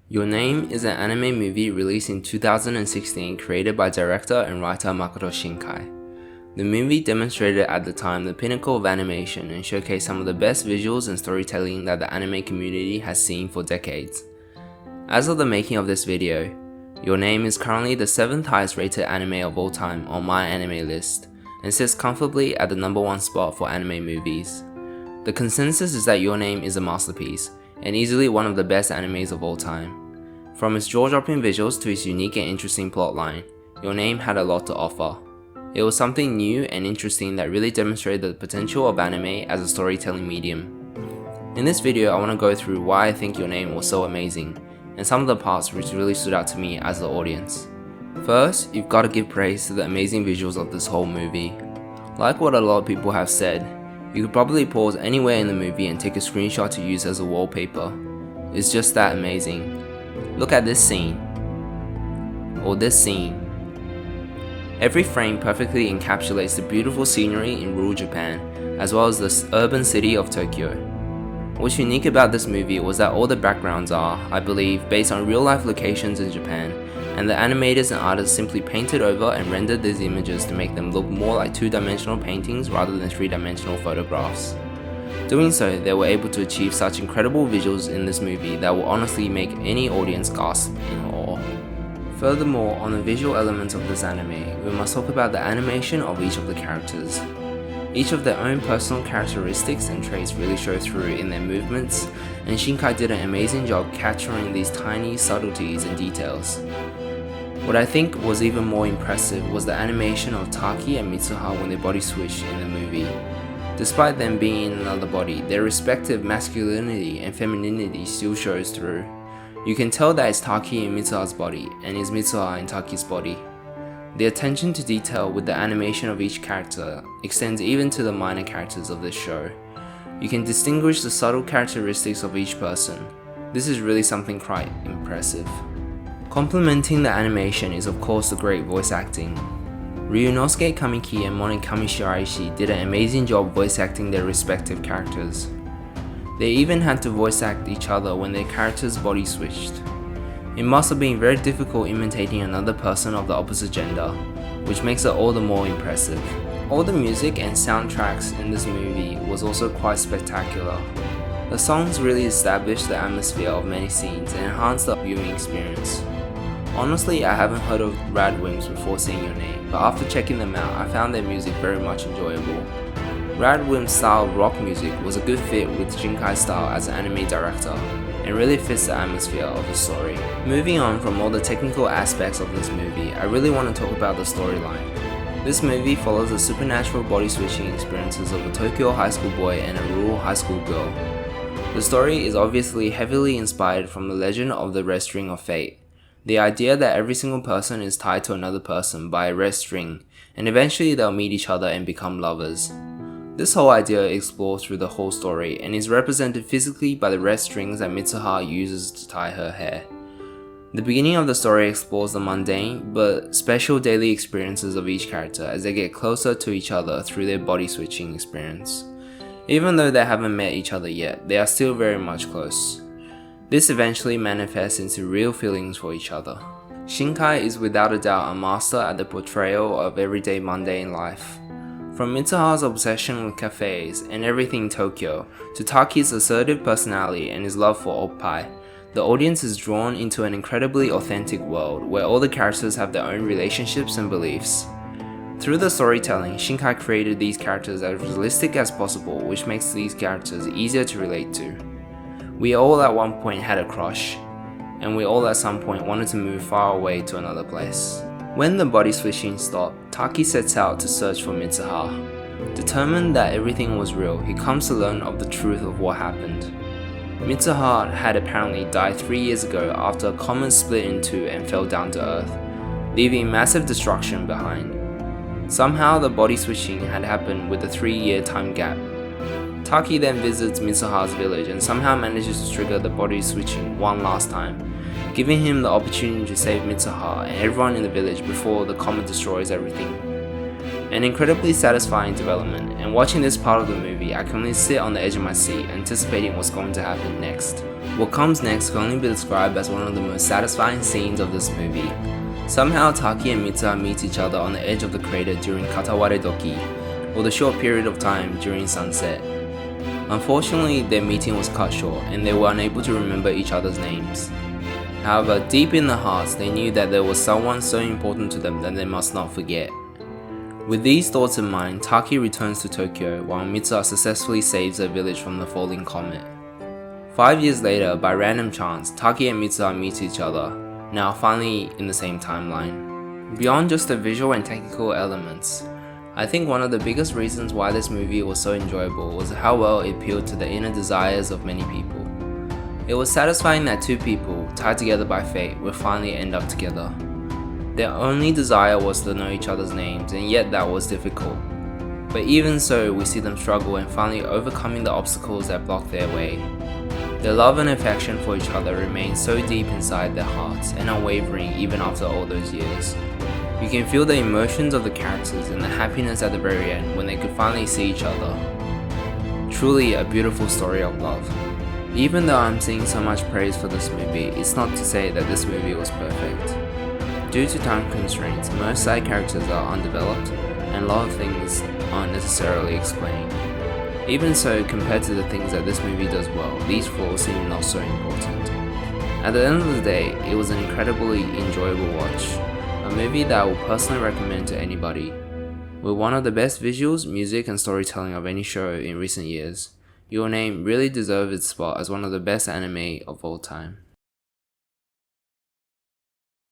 Your Name is an anime movie released in 2016 created by director and writer Makoto Shinkai. The movie demonstrated at the time the pinnacle of animation and showcased some of the best visuals and storytelling that the anime community has seen for decades. As of the making of this video, Your Name is currently the 7th highest rated anime of all time on my anime list and sits comfortably at the number 1 spot for anime movies. The consensus is that Your Name is a masterpiece and easily one of the best animes of all time. From its jaw-dropping visuals to its unique and interesting plotline, Your Name had a lot to offer. It was something new and interesting that really demonstrated the potential of anime as a storytelling medium. In this video, I want to go through why I think Your Name was so amazing, and some of the parts which really stood out to me as the audience. First, you've got to give praise to the amazing visuals of this whole movie. Like what a lot of people have said, you could probably pause anywhere in the movie and take a screenshot to use as a wallpaper. It's just that amazing. Look at this scene. Or this scene. Every frame perfectly encapsulates the beautiful scenery in rural Japan, as well as the urban city of Tokyo. What's unique about this movie was that all the backgrounds are, I believe, based on real-life locations in Japan, and the animators and artists simply painted over and rendered these images to make them look more like 2-dimensional paintings rather than 3-dimensional photographs. Doing so, they were able to achieve such incredible visuals in this movie that will honestly make any audience gasp in awe. Furthermore, on the visual elements of this anime, we must talk about the animation of each of the characters. Each of their own personal characteristics and traits really show through in their movements, and Shinkai did an amazing job capturing these tiny subtleties and details. What I think was even more impressive was the animation of Taki and Mitsuha when they body switched in the movie. Despite them being in another body, their respective masculinity and femininity still shows through. You can tell that it's Taki in Mitsuha's body and is Mitsuha in Taki's body. The attention to detail with the animation of each character extends even to the minor characters of this show. You can distinguish the subtle characteristics of each person. This is really something quite impressive. Complementing the animation is of course the great voice acting. Ryunosuke Kamiki and Mone Kamishiraishi did an amazing job voice acting their respective characters. They even had to voice act each other when their characters body switched. It must have been very difficult imitating another person of the opposite gender, which makes it all the more impressive. All the music and soundtracks in this movie was also quite spectacular. The songs really established the atmosphere of many scenes and enhanced the viewing experience. Honestly, I haven't heard of Radwimps before seeing Your Name, but after checking them out, I found their music very much enjoyable. Radwimps style rock music was a good fit with Shinkai's style as an anime director, and really fits the atmosphere of the story. Moving on from all the technical aspects of this movie, I really want to talk about the storyline. This movie follows the supernatural body switching experiences of a Tokyo high school boy and a rural high school girl. The story is obviously heavily inspired from the legend of the red string of fate. The idea that every single person is tied to another person by a red string, and eventually they'll meet each other and become lovers. This whole idea explores through the whole story and is represented physically by the red strings that Mitsuha uses to tie her hair. The beginning of the story explores the mundane but special daily experiences of each character as they get closer to each other through their body switching experience. Even though they haven't met each other yet, they are still very much close. This eventually manifests into real feelings for each other. Shinkai is without a doubt a master at the portrayal of everyday mundane life. From Mitsuha's obsession with cafes and everything Tokyo, to Taki's assertive personality and his love for oppai, the audience is drawn into an incredibly authentic world where all the characters have their own relationships and beliefs. Through the storytelling, Shinkai created these characters as realistic as possible, which makes these characters easier to relate to. We all at one point had a crush, and we all at some point wanted to move far away to another place. When the body switching stopped, Taki sets out to search for Mitsuha. Determined that everything was real, he comes to learn of the truth of what happened. Mitsuha had apparently died 3 years ago after a comet split in two and fell down to earth, leaving massive destruction behind. Somehow the body switching had happened with a 3-year time gap. Taki then visits Mitsuha's village and somehow manages to trigger the body switching one last time, giving him the opportunity to save Mitsuha and everyone in the village before the comet destroys everything. An incredibly satisfying development, and watching this part of the movie, I can only sit on the edge of my seat anticipating what's going to happen next. What comes next can only be described as one of the most satisfying scenes of this movie. Somehow Taki and Mitsuha meet each other on the edge of the crater during Kataware Doki, or the short period of time during sunset. Unfortunately, their meeting was cut short and they were unable to remember each other's names. However, deep in their hearts, they knew that there was someone so important to them that they must not forget. With these thoughts in mind, Taki returns to Tokyo while Mitsuha successfully saves her village from the falling comet. 5 years later, by random chance, Taki and Mitsuha meet each other, now finally in the same timeline. Beyond just the visual and technical elements, I think one of the biggest reasons why this movie was so enjoyable was how well it appealed to the inner desires of many people. It was satisfying that two people, tied together by fate, would finally end up together. Their only desire was to know each other's names, and yet that was difficult. But even so, we see them struggle and finally overcoming the obstacles that block their way. Their love and affection for each other remains so deep inside their hearts and unwavering even after all those years. You can feel the emotions of the characters and the happiness at the very end when they could finally see each other. Truly a beautiful story of love. Even though I'm seeing so much praise for this movie, it's not to say that this movie was perfect. Due to time constraints, most side characters are undeveloped and a lot of things aren't necessarily explained. Even so, compared to the things that this movie does well, these flaws seem not so important. At the end of the day, it was an incredibly enjoyable watch, a movie that I will personally recommend to anybody. With one of the best visuals, music and storytelling of any show in recent years, Your Name really deserves its spot as one of the best anime of all time.